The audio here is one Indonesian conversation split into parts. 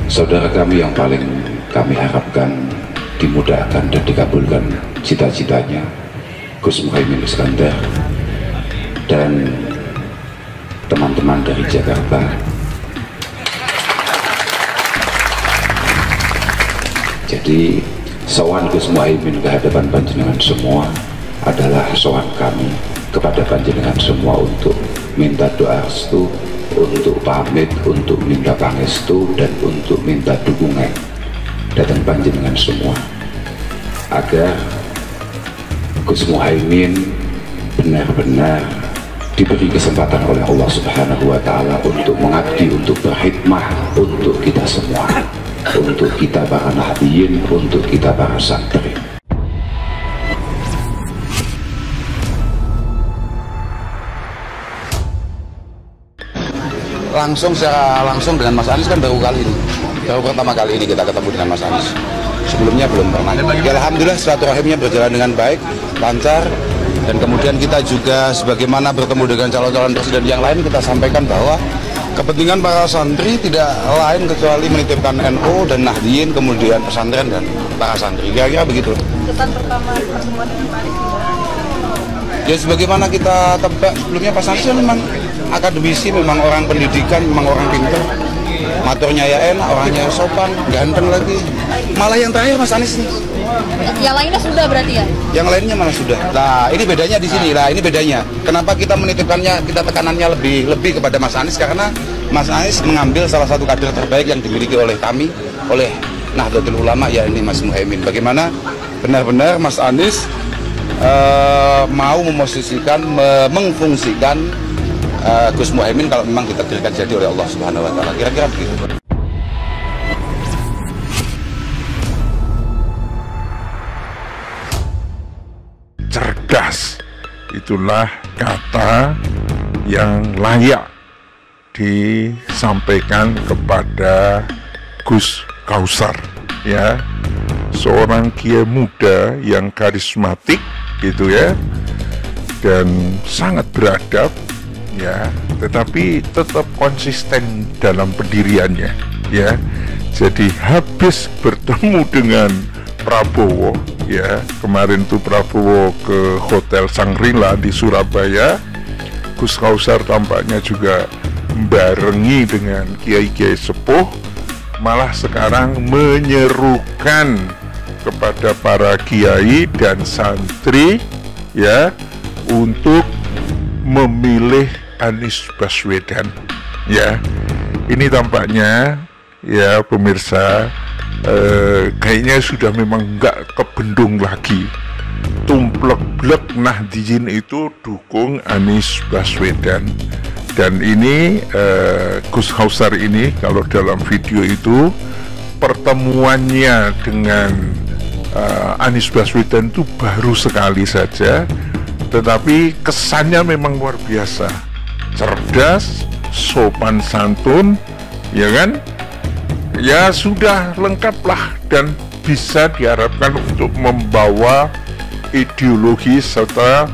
saudara kami yang paling kami harapkan dimudahkan dan dikabulkan cita-citanya, Gus Muhaimin Iskandar, dan teman-teman dari Jakarta. Jadi sowan Gus Muhaimin ke hadapan panjenengan semua adalah sowan kami kepada panjenengan semua untuk minta doa restu, untuk pamit, untuk minta pangestu, dan untuk minta dukungan datang panjenengan semua agar Gus Muhaimin benar-benar diberi kesempatan oleh Allah Subhanahu wa Ta'ala untuk mengabdi, untuk berkhidmah untuk kita semua, untuk kita para Nahdiyin, untuk kita para santri. Secara langsung dengan Mas Anies kan baru pertama kali ini kita ketemu dengan Mas Anies. Sebelumnya belum pernah. Ya, alhamdulillah silaturahimnya berjalan dengan baik, lancar, dan kemudian kita juga sebagaimana bertemu dengan calon-calon presiden yang lain, kita sampaikan bahwa kepentingan para santri tidak lain kecuali menitipkan NU dan Nahdiyin, kemudian pesantren dan para santri. Kira-kira begitu. Kesan pertama pertemuan dengan Pak Anies. Ya sebagaimana kita tebak sebelumnya, Pak Anies memang akademisi, memang orang pendidikan, memang orang pintar, maturnya ya enak, orangnya sopan, ganteng lagi. Malah yang terakhir Mas Anies nih. Yang lainnya sudah berarti ya? Yang lainnya mana sudah. Nah ini bedanya di sini lah, ini bedanya. Kenapa kita menitipkannya, kita tekanannya lebih kepada Mas Anies, karena Mas Anies mengambil salah satu kader terbaik yang dimiliki oleh kami, oleh Nahdlatul Ulama, ya ini Mas Muhaimin. Bagaimana benar-benar Mas Anies mau memosisikan, mengfungsikan Gus Muhaimin kalau memang ditakdirkan jadi oleh Allah Subhanahu wa Ta'ala. Kira-kira begitu. Cerdas, itulah kata yang layak disampaikan kepada Gus Kausar, ya, seorang kiai muda yang karismatik gitu ya, dan sangat beradab ya, tetapi tetap konsisten dalam pendiriannya ya. Jadi habis bertemu dengan Prabowo ya, kemarin tuh Prabowo ke Hotel Shangri-La di Surabaya, Gus Kausar tampaknya juga membarengi dengan kiai-kiai sepuh, malah sekarang menyerukan kepada para kiai dan santri ya untuk memilih Anies Baswedan ya. Ini tampaknya ya pemirsa, kayaknya sudah memang nggak kebendung lagi. Tumplek-blek Nahdiyin itu dukung Anies Baswedan. Dan ini Gus Kausar ini kalau dalam video itu pertemuannya dengan Anies Baswedan itu baru sekali saja, tetapi kesannya memang luar biasa. Cerdas, sopan santun, ya kan? Ya sudah lengkap lah, dan bisa diharapkan untuk membawa ideologi serta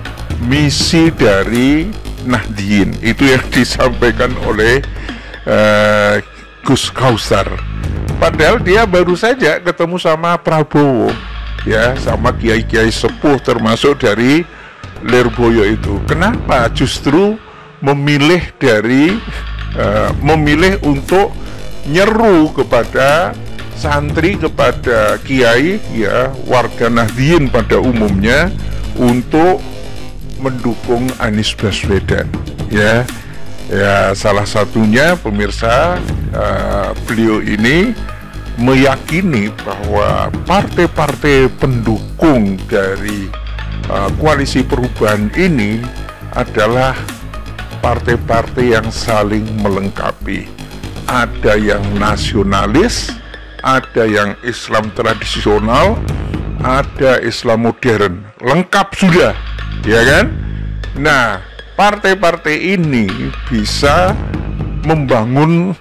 misi dari Nahdiyin. Itu yang disampaikan oleh Gus Kausar. Padahal dia baru saja ketemu sama Prabowo ya, sama kiai-kiai sepuh termasuk dari Lirboyo itu. Kenapa justru memilih untuk nyeru kepada santri, kepada kiai ya, warga Nahdiyin pada umumnya untuk mendukung Anies Baswedan ya. Ya salah satunya pemirsa, beliau ini meyakini bahwa partai-partai pendukung dari koalisi perubahan ini adalah partai-partai yang saling melengkapi. Ada yang nasionalis, ada yang Islam tradisional, ada Islam modern, lengkap sudah, ya kan? Nah, partai-partai ini bisa membangun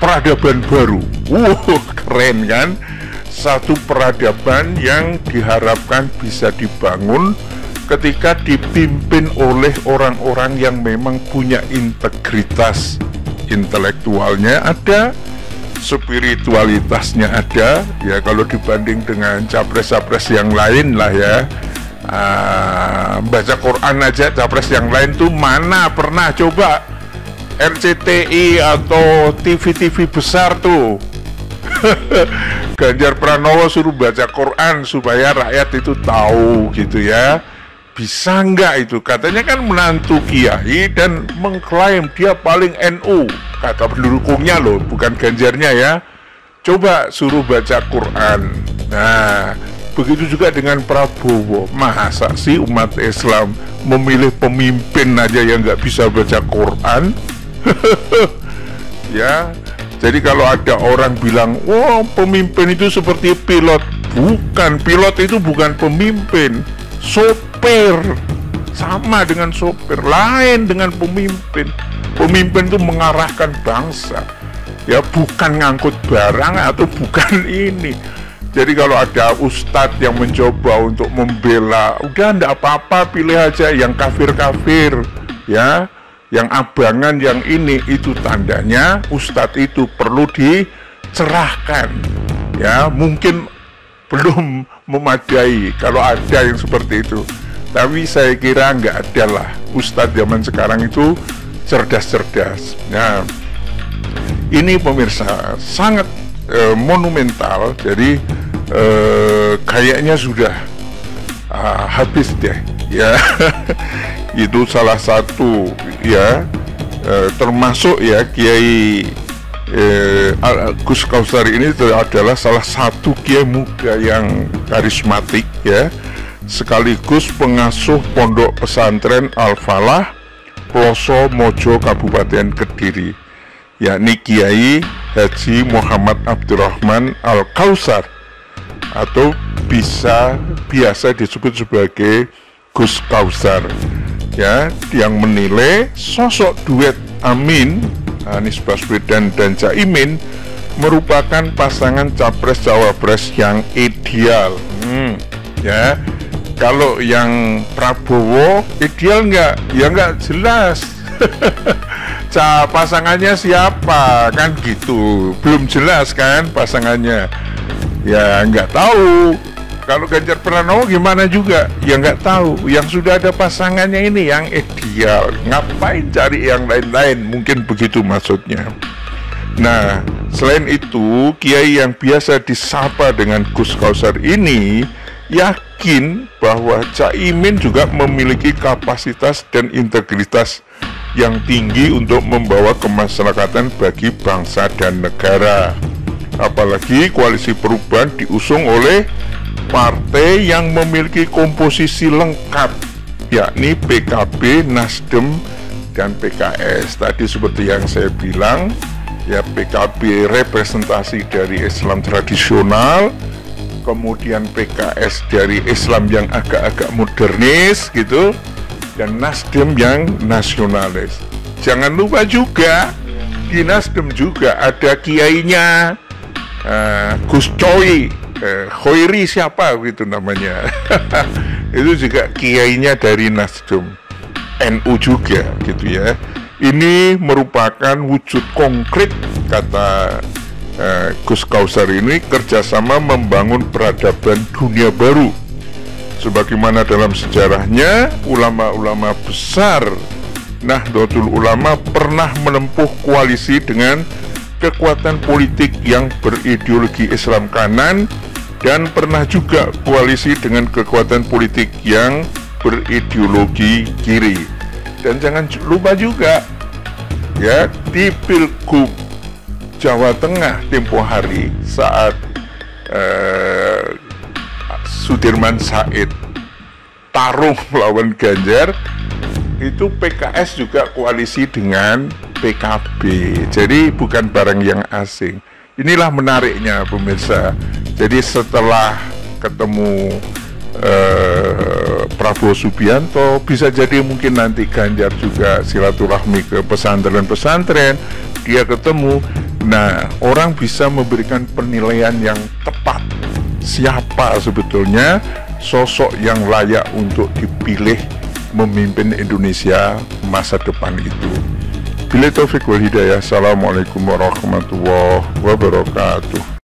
peradaban baru. Keren kan? Satu peradaban yang diharapkan bisa dibangun ketika dipimpin oleh orang-orang yang memang punya integritas intelektualnya ada, spiritualitasnya ada ya, kalau dibanding dengan capres-capres yang lain lah ya. Baca Quran aja capres yang lain tuh mana pernah coba RCTI atau TV-TV besar tuh Ganjar Pranowo suruh baca Quran supaya rakyat itu tahu gitu ya. Bisa nggak itu? Katanya kan menantu kiai dan mengklaim dia paling NU, kata pendukungnya loh, bukan Ganjarnya ya. Coba suruh baca Quran. Nah, begitu juga dengan Prabowo. Masa sih umat Islam memilih pemimpin aja yang nggak bisa baca Quran? Ya, jadi kalau ada orang bilang, "Wah, pemimpin itu seperti pilot." Bukan, pilot itu bukan pemimpin. Sopir, sama dengan sopir, lain dengan pemimpin. Pemimpin itu mengarahkan bangsa, ya, bukan ngangkut barang atau bukan ini. Jadi kalau ada ustadz yang mencoba untuk membela, udah ndak apa-apa, pilih aja yang kafir-kafir, ya, yang abangan, yang ini, itu tandanya ustadz itu perlu dicerahkan, ya. Mungkin belum memadai kalau ada yang seperti itu, tapi saya kira nggak ada lah. Ustadz zaman sekarang itu cerdas-cerdas. Nah, ini pemirsa sangat monumental. Jadi kayaknya sudah habis deh ya. Itu salah satu ya, termasuk ya Kiai Gus Kausar ini adalah salah satu kiai muda yang karismatik ya, sekaligus pengasuh pondok pesantren Al-Falah Ploso Mojo Kabupaten Kediri, yakni Kiai Haji Muhammad Abdurrahman Al-Kausar atau biasa disebut sebagai Gus Kausar ya, yang menilai sosok duet Amin, Anies Baswedan dan Caimin merupakan pasangan capres-cawapres yang ideal. Ya, kalau yang Prabowo ideal nggak? Ya nggak jelas. Pasangannya siapa kan gitu, belum jelas kan pasangannya. Ya nggak tahu. Kalau Ganjar Pranowo gimana juga, ya nggak tahu. Yang sudah ada pasangannya ini yang ideal, ngapain cari yang lain-lain, mungkin begitu maksudnya. Nah, selain itu, kiai yang biasa disapa dengan Gus Kausar ini yakin bahwa Caimin juga memiliki kapasitas dan integritas yang tinggi untuk membawa kemasyarakatan bagi bangsa dan negara. Apalagi koalisi perubahan diusung oleh partai yang memiliki komposisi lengkap, yakni PKB, Nasdem, dan PKS. Tadi seperti yang saya bilang, ya, PKB representasi dari Islam tradisional, kemudian PKS dari Islam yang agak-agak modernis gitu, dan Nasdem yang nasionalis. Jangan lupa juga di Nasdem juga ada kiainya, Gus Coy, Khoiri siapa gitu namanya. Itu juga kiainya dari Nasdem, NU juga gitu ya. Ini merupakan wujud konkret, kata Gus Kausar ini, kerjasama membangun peradaban dunia baru. Sebagaimana dalam sejarahnya, ulama-ulama besar Nahdlatul Ulama pernah menempuh koalisi dengan kekuatan politik yang berideologi Islam kanan, dan pernah juga koalisi dengan kekuatan politik yang berideologi kiri. Dan jangan lupa juga ya, di Pilgub Jawa Tengah tempo hari saat Sudirman Said tarung melawan Ganjar, itu PKS juga koalisi dengan PKB. Jadi bukan barang yang asing. Inilah menariknya pemirsa. Jadi setelah ketemu Prabowo Subianto, bisa jadi mungkin nanti Ganjar juga silaturahmi ke pesantren-pesantren, dia ketemu. Nah, orang bisa memberikan penilaian yang tepat siapa sebetulnya sosok yang layak untuk dipilih memimpin Indonesia masa depan itu. Bila taufik wal hidayah. Assalamualaikum warahmatullahi wabarakatuh.